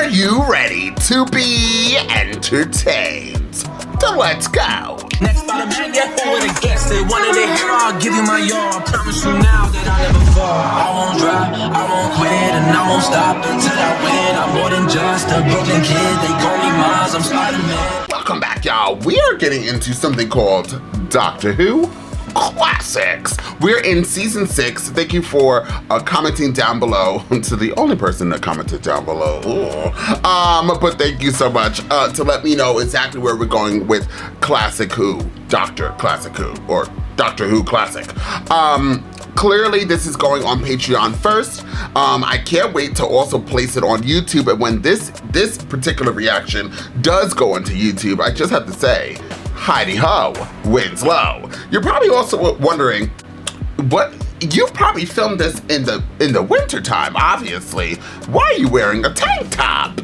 you ready to be entertained? So let's go. Next bottom hang your head with a guest. They wanted to hear, I'll give you my all. I promise you now that I'll never fall. I won't drop, I won't quit, and I won't stop until I win. I'm more than just a broken kid. They call me Miles, I'm Spider-Man. Welcome back, y'all. We are getting into something called Doctor Who Classics. We're in season 6. Thank you for commenting down below. To the only person that commented down below. But thank you so much to let me know exactly where we're going with Classic Who, Doctor Classic Who, or Doctor Who Classic. Clearly this is going on Patreon first. I can't wait to also place it on YouTube, and when this particular reaction does go into YouTube, I just have to say, Heidi Ho, Winslow. You're probably also wondering, what? You probably filmed this in the winter time, obviously. Why are you wearing a tank top?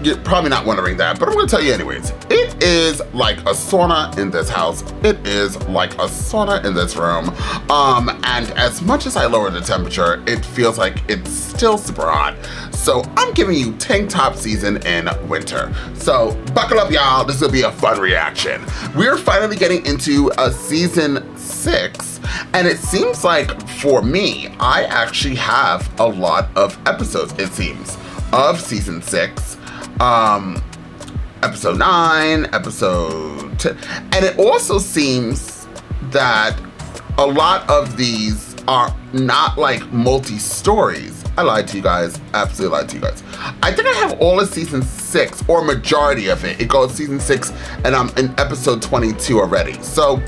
You're probably not wondering that, but I'm gonna tell you anyways. It is like a sauna in this house. It is like a sauna in this room. And as much as I lower the temperature, it feels like it's still super hot. So I'm giving you tank top season in winter. So buckle up, y'all. This will be a fun reaction. We're finally getting into a season 6, and it seems like for me, I actually have a lot of episodes, it seems, of season 6. Episode 9, episode 10, and it also seems that a lot of these are not like multi-stories. I lied to you guys, absolutely lied to you guys. I think I have all of season 6, or majority of it. It goes season 6, and I'm in episode 22 already. So,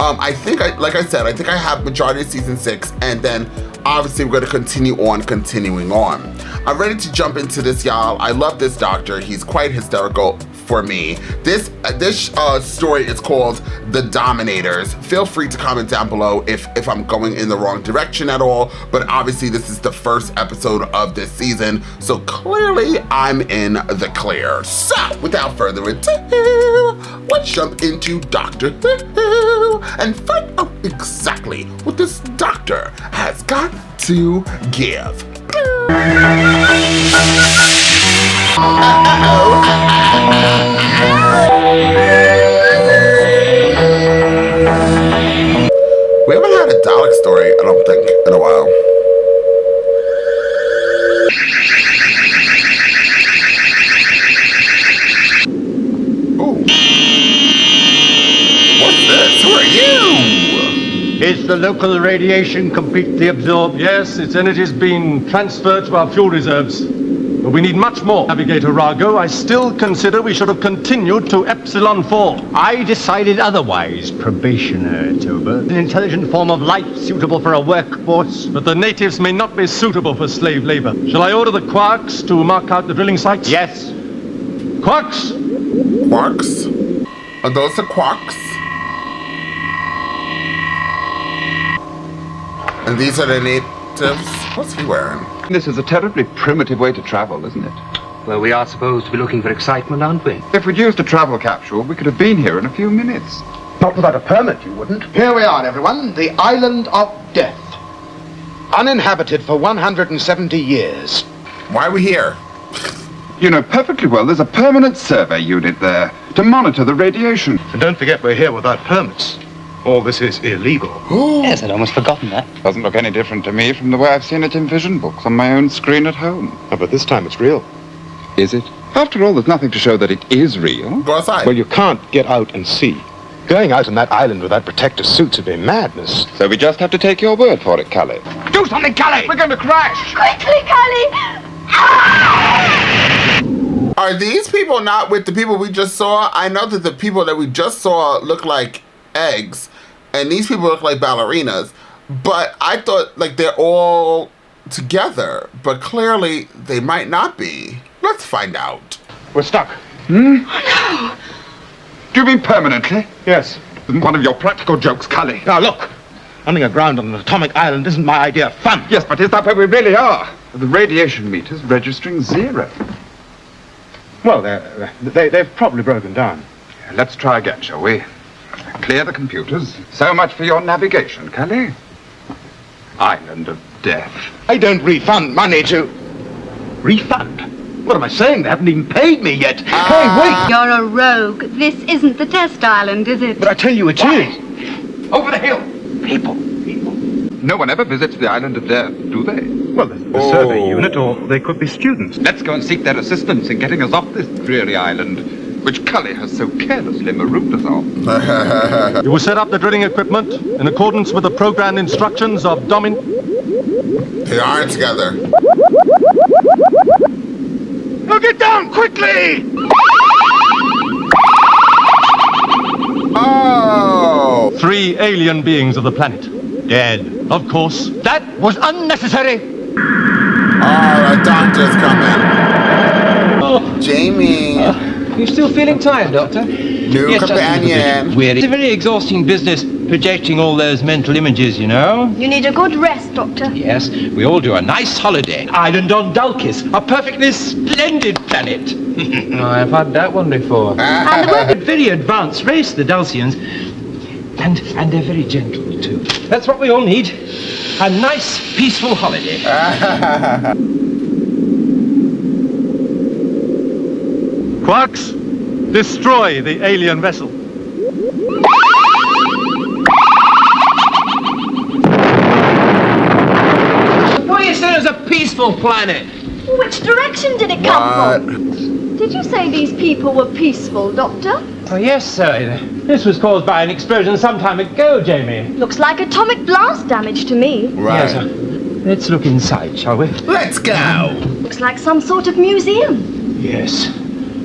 I think, like I said, I think I have majority of season 6, and then obviously we're gonna continuing on. I'm ready to jump into this, y'all. I love this doctor. He's quite hysterical for me. This story is called The Dominators. Feel free to comment down below if I'm going in the wrong direction at all, but obviously this is the first episode of this season, so clearly I'm in the clear. So, without further ado, let's jump into Doctor Who and find out exactly what this doctor has got to give. We haven't had a Dalek story, I don't think, in a while. Ooh. What's this? Who are you? Is the local radiation completely absorbed? Yes, its energy has been transferred to our fuel reserves. But we need much more. Navigator Rago, I still consider we should have continued to Epsilon 4. I decided otherwise, Probationer Tober. An intelligent form of life suitable for a workforce. But the natives may not be suitable for slave labor. Shall I order the Quarks to mark out the drilling sites? Yes. Quarks? Quarks? Are those the Quarks? And these are the natives? What's he wearing? This is a terribly primitive way to travel, isn't it? Well, we are supposed to be looking for excitement, aren't we? If we'd used a travel capsule, we could have been here in a few minutes. Not without a permit, you wouldn't. Here we are, everyone. The Island of Death. Uninhabited for 170 years. Why are we here? You know perfectly well there's a permanent survey unit there to monitor the radiation. And don't forget we're here without permits. All this is illegal. Yes, I'd almost forgotten that. Doesn't look any different to me from the way I've seen it in vision books on my own screen at home. Oh, but this time it's real. Is it? After all, there's nothing to show that it is real. Go outside. Well, you can't get out and see. Going out on that island without protective suits would be madness. So we just have to take your word for it, Callie. Do something, Callie! We're going to crash! Quickly, Callie! Are these people not with the people we just saw? I know that the people that we just saw look like eggs, and these people look like ballerinas, but I thought like they're all together, but clearly they might not be. Let's find out. We're stuck. Oh, Do you mean permanently? Yes. One of your practical jokes, Callie. Now, look. Running aground on an atomic island isn't my idea of fun. Yes, but is that where we really are? The radiation meter's registering 0. Well, they've probably broken down. Let's try again, shall we? Clear the computers. So much for your navigation, Callie. Island of Death. I don't refund money to... Refund? What am I saying? They haven't even paid me yet. Hey, wait! You're a rogue. This isn't the test island, is it? But I tell you it is. Over the hill. People. No one ever visits the island of death, do they? Well, there's the survey unit, or they could be students. Let's go and seek their assistance in getting us off this dreary island, which Cully has so carelessly marooned us on. You will set up the drilling equipment in accordance with the programmed instructions of They aren't together. Now get down, quickly! Oh! 3 alien beings of the planet. Dead. Of course. That was unnecessary. Oh, the doctor's coming. Jamie. You still feeling tired, Doctor? New companion. Weird. It's a very exhausting business projecting all those mental images, you know? You need a good rest, Doctor. Yes, we all do a nice holiday. Island on Dulcis, a perfectly splendid planet. I've had that one before. And the A very advanced race, the Dulcians. And they're very gentle, too. That's what we all need. A nice, peaceful holiday. Quarks, destroy the alien vessel. Why you said it was a peaceful planet? Which direction did it come from? Did you say these people were peaceful, Doctor? Oh, yes, sir. This was caused by an explosion some time ago, Jamie. Looks like atomic blast damage to me. Right. Yes, sir. Let's look inside, shall we? Let's go. Looks like some sort of museum. Yes.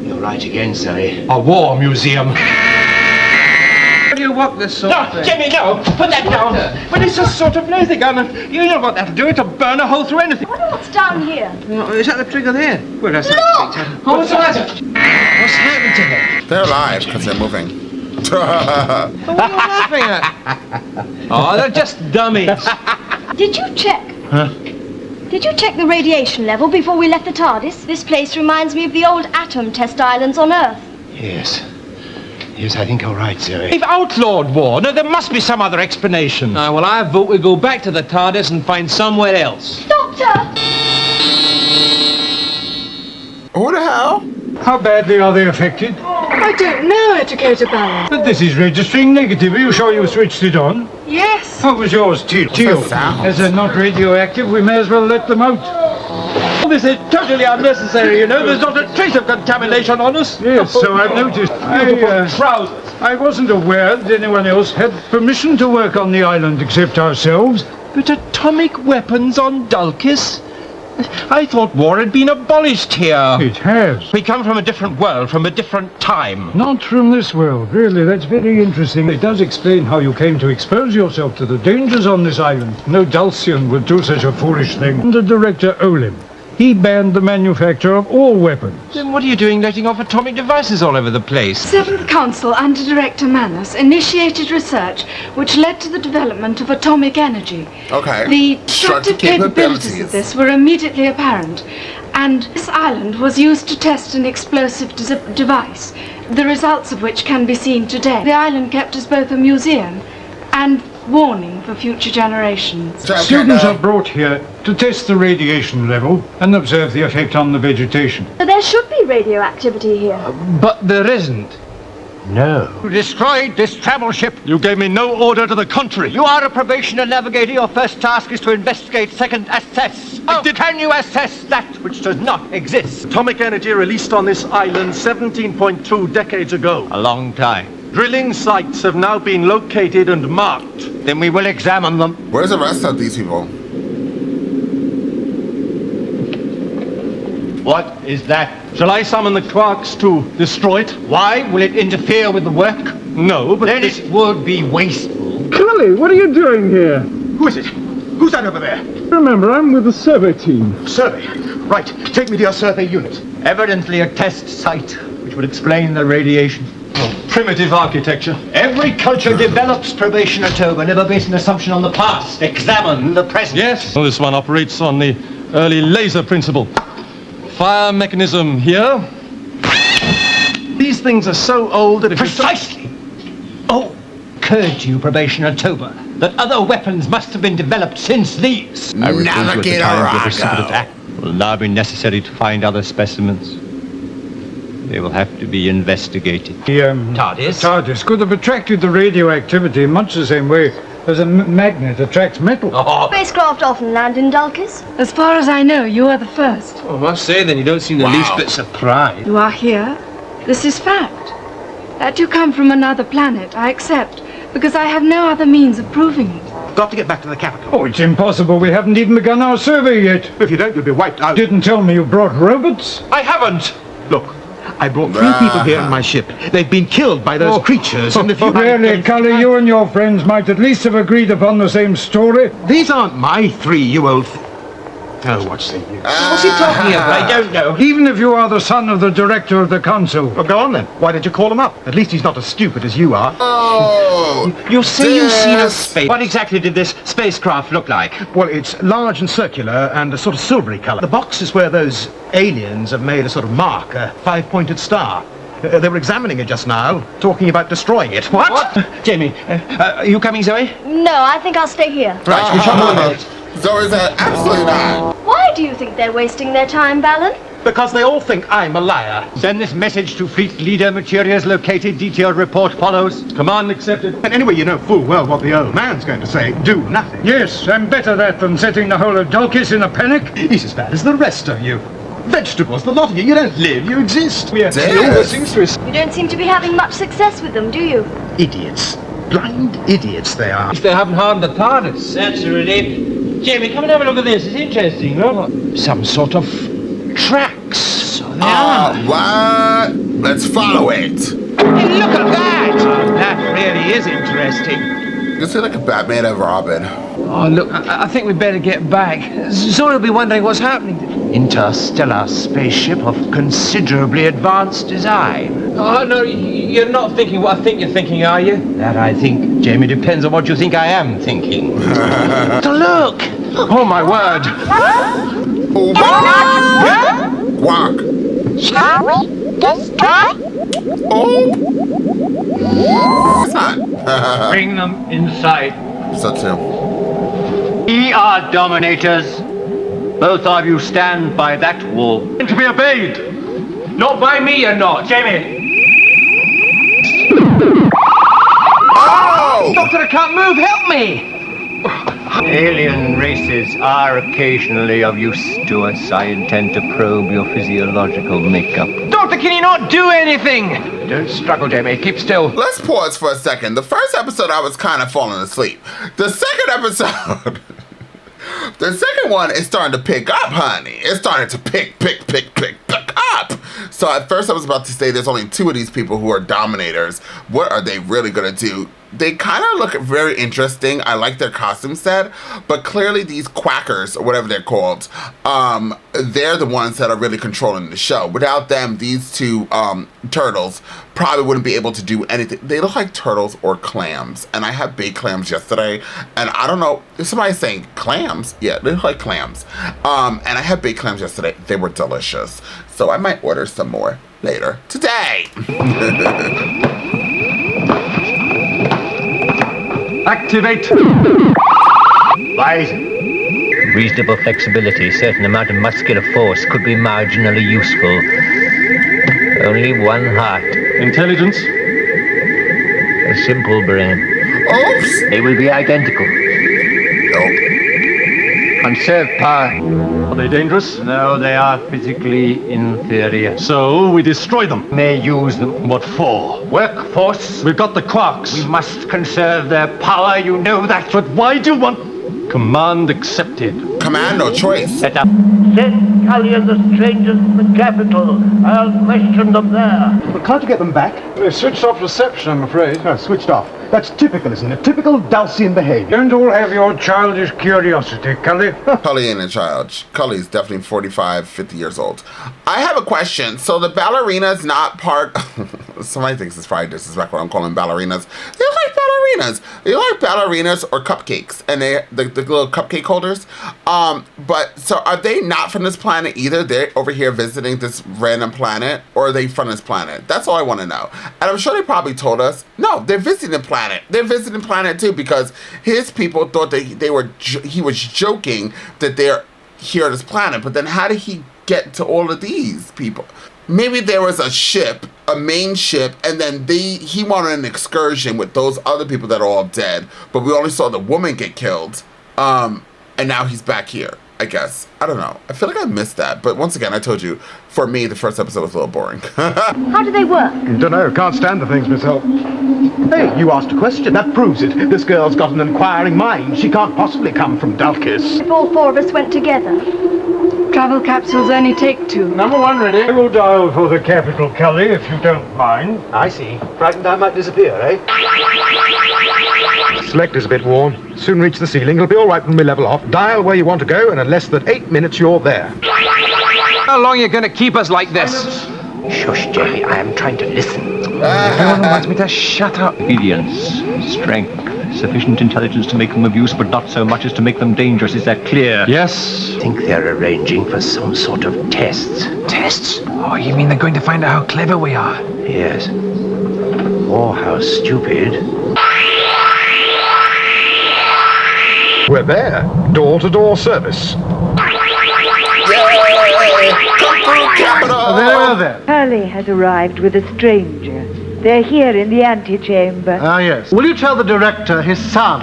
You're right again, Sally. A war museum. How do you walk this sort of No, thing? Jimmy, no! Put that down! But it's a sort of laser gun, and you know what that'll do, it'll burn a hole through anything. I wonder what's down here. Oh, is that the trigger there? Well, that's Look! Oh, what's the matter? What's happened to them? They're alive because they're moving. What are you laughing at? Oh, they're just dummies. Did you check? Huh? Did you check the radiation level before we left the TARDIS? This place reminds me of the old atom test islands on Earth. Yes. Yes, I think you're right, Zoe. They've outlawed war. No, there must be some other explanation. Well, I vote we go back to the TARDIS and find somewhere else. Doctor! Who the hell? How badly are they affected? I don't know, Educator Barrow. But this is registering negative. Are you sure you switched it on? Yes. How was yours, Teal? the sound? As they're not radioactive, we may as well let them out. This is totally unnecessary, you know. There's not a trace of contamination on us. Yes, so I've noticed. Trousers. I wasn't aware that anyone else had permission to work on the island except ourselves. But atomic weapons on Dulcis? I thought war had been abolished here. It has. We come from a different world, from a different time. Not from this world, really. That's very interesting. It does explain how you came to expose yourself to the dangers on this island. No Dulcian would do such a foolish thing. Under Director Olim, he banned the manufacture of all weapons. Then what are you doing letting off atomic devices all over the place? Seventh Council under Director Manus initiated research which led to the development of atomic energy. Okay. The destructive capabilities of this were immediately apparent, and this island was used to test an explosive device, the results of which can be seen today. The island kept as both a museum and warning for future generations. Students are brought here to test the radiation level and observe the effect on the vegetation. But there should be radioactivity here. But there isn't. No. You destroyed this travel ship. You gave me no order to the contrary. You are a probationer navigator. Your first task is to investigate. Second, assess. How can you assess that which does not exist? Atomic energy released on this island 17.2 decades ago. A long time. Drilling sites have now been located and marked. Then we will examine them. Where's the rest of these people? What is that? Shall I summon the Quarks to destroy it? Why? Will it interfere with the work? No, but Then it would be wasteful. Cully, what are you doing here? Who is it? Who's that over there? Remember, I'm with the survey team. Survey. Right. Take me to your survey unit. Evidently a test site, which would explain the radiation. Primitive architecture. Every culture develops, Probationer Toba. Never base an assumption on the past. Examine the present. Yes. Well, this one operates on the early laser principle. Fire mechanism here. These things are so old that if Precisely. Oh, occurred to you, Probationer Tober, that other weapons must have been developed since these? I referred to at the time of the precipitate act. It will now be necessary to find other specimens. They will have to be investigated. The TARDIS could have attracted the radioactivity in much the same way as a magnet attracts metal. Spacecraft often land in Dulcis. As far as I know, you are the first. Oh, I must say, then, you don't seem the least bit surprised. You are here. This is fact. That you come from another planet, I accept, because I have no other means of proving it. Got to get back to the capital. Oh, it's impossible. We haven't even begun our survey yet. If you don't, you'll be wiped out. Didn't tell me you brought robots. I haven't. Look, I brought 3 people here in my ship. They've been killed by those creatures, and if you... Really, Cully, you and your friends might at least have agreed upon the same story. These aren't my 3, you old... Oh, what's the use? What's he talking about? I don't know. Even if you are the son of the director of the council. Well, go on then. Why did you call him up? At least he's not as stupid as you are. Oh! You say you've seen a space. What exactly did this spacecraft look like? Well, it's large and circular and a sort of silvery colour. The box is where those aliens have made a sort of mark, a 5-pointed star. They were examining it just now, talking about destroying it. What? Jamie, are you coming, Zoe? No, I think I'll stay here. Right, we shall move it. Zoe said, absolutely not. Why do you think they're wasting their time, Balan? Because they all think I'm a liar. Send this message to Fleet Leader. Materials located. Detailed report follows. Command accepted. And anyway, you know full well what the old man's going to say. Do nothing. Yes, and better that than setting the whole of Dulcis in a panic. He's as bad as the rest of you. Vegetables, the lot of you. You don't live, you exist. You don't seem to be having much success with them, do you? Idiots. Blind idiots they are. If they haven't harmed the TARDIS. That's a relief. Jamie, come and have a look at this. It's interesting, no? Some sort of tracks. So they are. What? Let's follow it. Hey, look at that! That really is interesting. You see like a Batman and Robin. Oh, look, I think we'd better get back. Zoe will be wondering what's happening. Interstellar spaceship of considerably advanced design. Oh, no, you're not thinking what I think you're thinking, are you? That, I think, Jamie, depends on what you think I am thinking. So look! Oh, my word! Quack! Shall we destroy? It's not. Bring them inside. So too. We are Dominators. Both of you stand by that wall. To be obeyed. Not by me, you're not. Jamie! Oh! Doctor, I can't move. Help me! Alien races are occasionally of use to us. I intend to probe your physiological makeup. Doctor, can you not do anything? Don't struggle, Jamie. Keep still. Let's pause for a second. The first episode, I was kind of falling asleep. The second episode... The second one is starting to pick up, honey. It's starting to pick up. So at first I was about to say there's only 2 of these people who are Dominators. What are they really gonna do? They kind of look very interesting. I like their costume set, but clearly these quackers, or whatever they're called, they're the ones that are really controlling the show. Without them, these 2 turtles probably wouldn't be able to do anything. They look like turtles or clams, and I had baked clams yesterday, and I don't know, if somebody's saying clams? Yeah, they look like clams. And I had baked clams yesterday. They were delicious. So I might order some more later today. Activate. Wise. Reasonable flexibility, certain amount of muscular force could be marginally useful. Only one heart. Intelligence. A simple brain. Oops. They will be identical. Nope. Conserve power. Are they dangerous? No, they are physically inferior. So we destroy them. May use them. What for? Workforce. We've got the quarks. We must conserve their power, you know that. But why do you want... Command accepted. Command, no choice. Set up. Send Cully and the strangers to the capital. I'll question them there. But can't you get them back? They switched off reception, I'm afraid. Oh, switched off. That's typical, isn't it? Typical Dalcian behavior. Don't all have your childish curiosity, Cully. Cully ain't a child. Cully's definitely 45, 50 years old. I have a question. So the ballerina's not part... Somebody thinks it's probably disrespectful. I'm calling ballerinas. They look like ballerinas. ballerinas. They look like ballerinas or cupcakes, and they the little cupcake holders. But so are they not from this planet either? They're over here visiting this random planet, or are they from this planet? That's all I want to know. And I'm sure they probably told us, no, they're visiting the planet. They're visiting planet too, because his people thought that he was joking that they're here on this planet. But then how did he get to all of these people? Maybe there was a ship, a main ship, and then he wanted an excursion with those other people that are all dead, but we only saw the woman get killed. And now he's back here, I guess. I don't know. I feel like I missed that. But once again, I told you, for me, the first episode was a little boring. How do they work? Don't know. Can't stand the things myself. Hey, you asked a question. That proves it. This girl's got an inquiring mind. She can't possibly come from Dalkis. If all four of us went together. Travel capsules only take two. Number 1 ready. I will dial for the capital, Cully, if you don't mind. I see. Frightened I might disappear, eh? Select is a bit worn. Soon reach the ceiling. It'll be all right when we level off. Dial where you want to go, and in less than 8 minutes you're there. How long are you going to keep us like this? Shush, Jamie. I am trying to listen. Everyone wants me to shut up. Obedience, strength, sufficient intelligence to make them of use, but not so much as to make them dangerous. Is that clear? Yes. I think they're arranging for some sort of tests. Tests? Oh, you mean they're going to find out how clever we are? Yes. Or how stupid. We're there. Door-to-door service. There. Hurley has arrived with a stranger. They're here in the antechamber. Ah, yes. Will you tell the director his son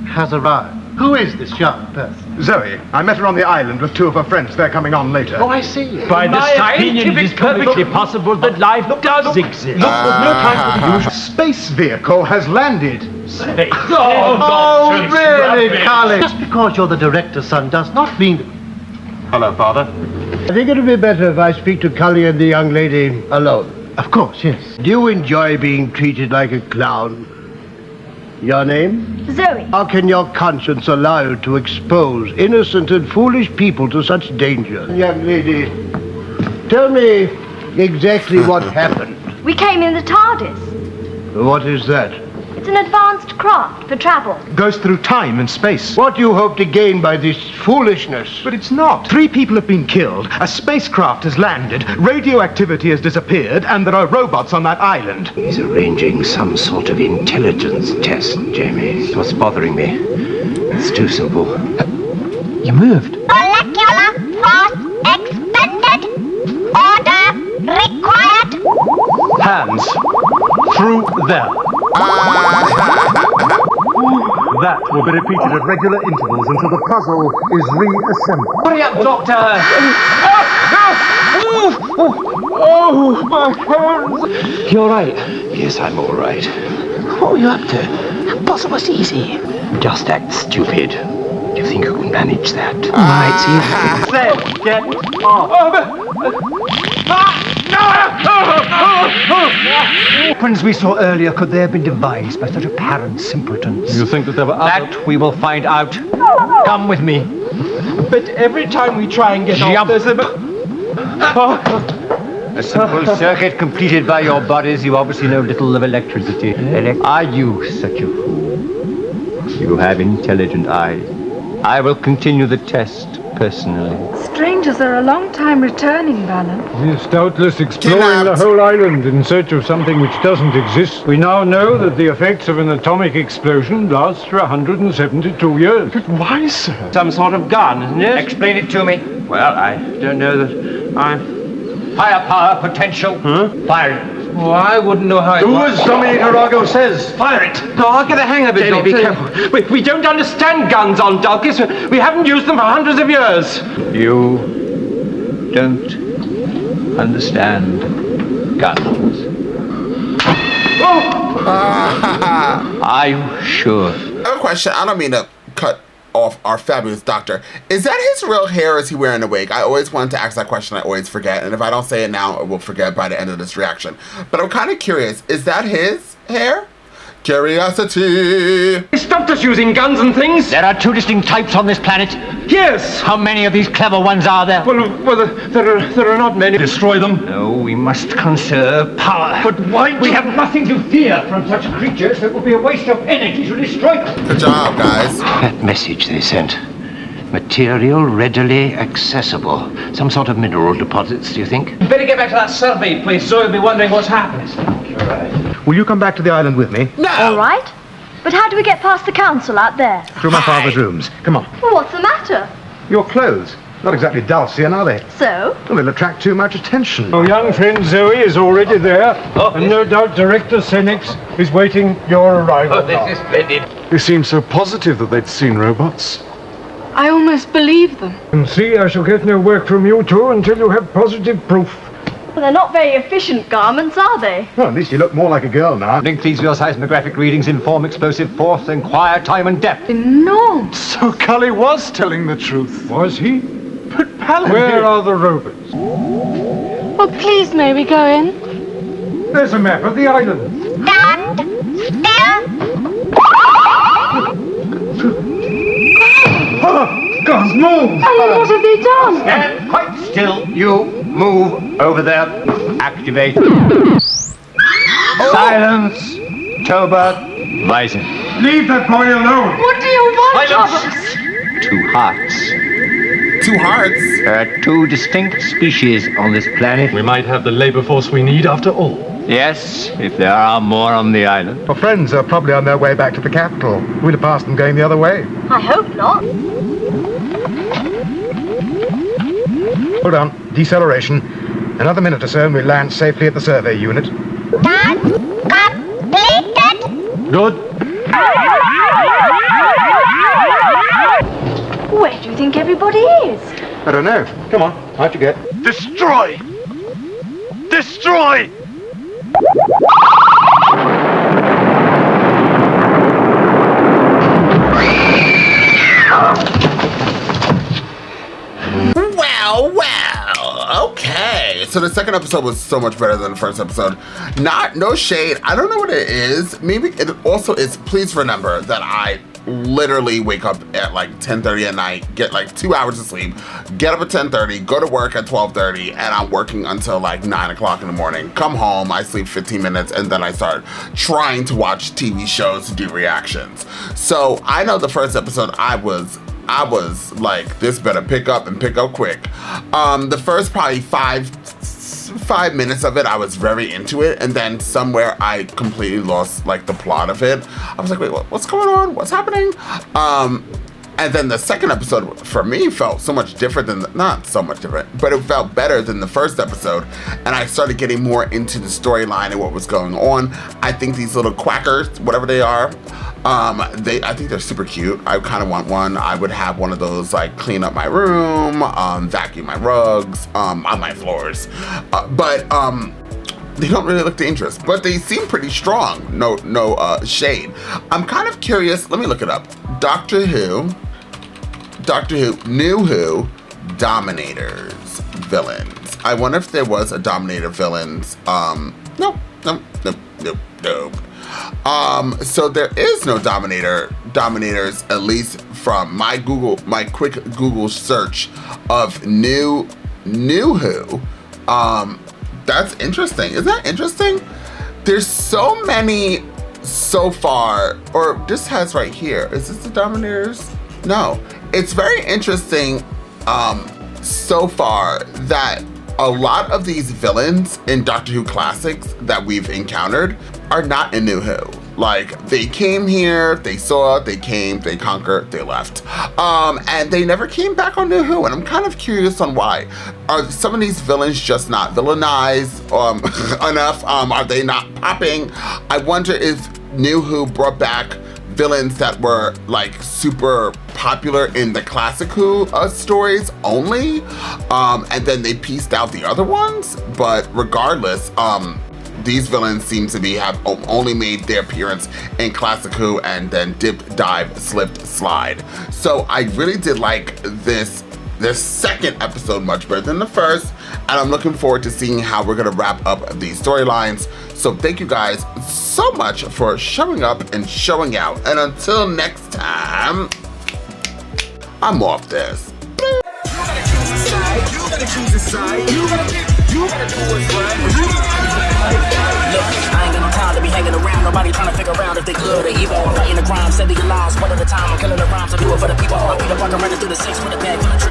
has arrived? Who is this young person? Zoe. I met her on the island with 2 of her friends. They're coming on later. Oh, I see. By this opinion, it is perfectly possible that life does exist. Look, there's no time for the usual. Space vehicle has landed. Space. Oh, really, Carly? Just because you're the director's son does not mean... Hello, Father. I think it would be better if I speak to Cully and the young lady alone. Of course, yes. Do you enjoy being treated like a clown? Your name? Zoe. How can your conscience allow you to expose innocent and foolish people to such danger? Young lady, tell me exactly what happened. We came in the TARDIS. What is that? It's an advanced craft for travel. Goes through time and space. What do you hope to gain by this foolishness? But it's not. 3 people have been killed, a spacecraft has landed, radioactivity has disappeared, and there are robots on that island. He's arranging some sort of intelligence test, Jamie. It's what's bothering me. It's too simple. You moved. Molecular force expended. Order required. Hands. Through there. That will be repeated at regular intervals until the puzzle is reassembled. Hurry up, Doctor! Oh, my hands! You all right? Yes, I'm all right. What were you up to? That puzzle was easy. Just act stupid. Do you think you can manage that? Right, Then get off. Weapons we saw earlier, could they have been devised by such apparent simpletons? You think that there were other... That we will find out. Come with me. But every time we try and get off, there's a... A simple circuit completed by your bodies. You obviously know little of electricity. Are you such a fool? You have intelligent eyes. I will continue the test personally. Strangers are a long time returning, Balan. Yes, doubtless exploring the whole island in search of something which doesn't exist. We now know that the effects of an atomic explosion last for 172 years. But why, sir? Some sort of gun, isn't it? Explain it to me. Well, I don't know that I'm... Higher power, potential. Fire it. Well, I wouldn't know how it Do works. as Dominator Rago says. Fire it. No, I'll get a hang of it, Jamie, be Doctor. We don't understand guns on Dalkis. We haven't used them for hundreds of years. You don't understand guns. Are you sure? I have a question. I don't mean to cut off our fabulous doctor. Is that his real hair or is he wearing a wig? I always wanted to ask that question. I always forget. And if I don't say it now, I will forget by the end of this reaction. But I'm kind of curious. Is that his hair? Curiosity. They stopped us using guns and things. There are 2 distinct types on this planet. Yes. How many of these clever ones are there? Well, there are not many. Destroy them. No, we must conserve power. But why? We have nothing to fear from such creatures. It would be a waste of energy to destroy them. Good job, guys. That message they sent. Material readily accessible. Some sort of mineral deposits, do you think? Better get back to that survey place, so you'll be wondering what's happening. Will you come back to the island with me? No. All right. But how do we get past the council out there? Through my father's rooms. Come on. Well, what's the matter? Your clothes. Not exactly Dulcian, are they? So? Well, they'll attract too much attention. Our young friend Zoe is already there, and no doubt Director Senex is waiting your arrival. This is splendid. They seemed so positive that they'd seen robots. I almost believe them. And see, I shall get no work from you two until you have positive proof. Well, they're not very efficient garments, are they? Well, at least you look more like a girl now. Link these with your seismographic readings, inform explosive force, inquire time and depth. Enormous. So Cully was telling the truth. Was he? But Paladin... Where are the robots? Oh, please, may we go in? There's a map of the island. Dad! God, move! Alan, what have they done? Stand quite still. You move over there. Activate. Silence. Toba. Bison. Leave that boy alone! What do you want of us? 2 hearts. 2 hearts. There are 2 distinct species on this planet. We might have the labor force we need after all. Yes, if there are more on the island. Our friends are probably on their way back to the capital. We'd have passed them going the other way. I hope not. Hold on. Deceleration. Another minute or so and we'll land safely at the survey unit. Dad, completed. Good. Where do you think everybody is? I don't know. Come on. Out you get. Destroy! Destroy! Well, okay. So the second episode was so much better than the first episode. No shade. I don't know what it is. Maybe it also is. Please remember that I literally wake up at like 10:30 at night, get like 2 hours of sleep, get up at 10:30, go to work at 12:30, and I'm working until like 9 o'clock in the morning. Come home, I sleep 15 minutes, and then I start trying to watch TV shows to do reactions. So I know the first episode I was like, this better pick up and pick up quick. The first probably five minutes of it, I was very into it, and then somewhere I completely lost like the plot of it. I was like, wait, what's going on? What's happening? And then the second episode for me felt so much different than, not so much different, but it felt better than the first episode. And I started getting more into the storyline and what was going on. I think these little quackers, whatever they are, I think they're super cute. I kind of want one. I would have one of those, like, clean up my room, vacuum my rugs, on my floors. But they don't really look dangerous, but they seem pretty strong. No shade. I'm kind of curious. Let me look it up. Doctor Who, New Who, Dominators, villains. I wonder if there was a Dominator villains. Nope. So there is no Dominators, at least from my quick Google search of New Who. That's interesting. Isn't that interesting? There's so many so far, or this has right here. Is this the Dominators? No. It's very interesting so far that a lot of these villains in Doctor Who classics that we've encountered are not in New Who. Like, they came here, they saw, they came, they conquered, they left. And they never came back on New Who, and I'm kind of curious on why. Are some of these villains just not villainized enough? Are they not popping? I wonder if New Who brought back villains that were like super popular in the classic Who stories only, and then they pieced out the other ones. But regardless, these villains seem to have only made their appearance in classic Who and then dipped, dive, slipped, slide. So I really did like this second episode much better than the first, and I'm looking forward to seeing how we're gonna wrap up these storylines. So thank you guys so much for showing up and showing out. And until next time, I'm off this. You gotta choose a side. You gotta choose a side. You gotta do what's right. Look, I ain't got no time to be hanging around. Nobody trying to figure out if they good or evil. I'm fighting the crime, setting your lives one at a time. I'm killing the rhymes. I do it for the people. I'm Peter Parker running through the six with a bag full of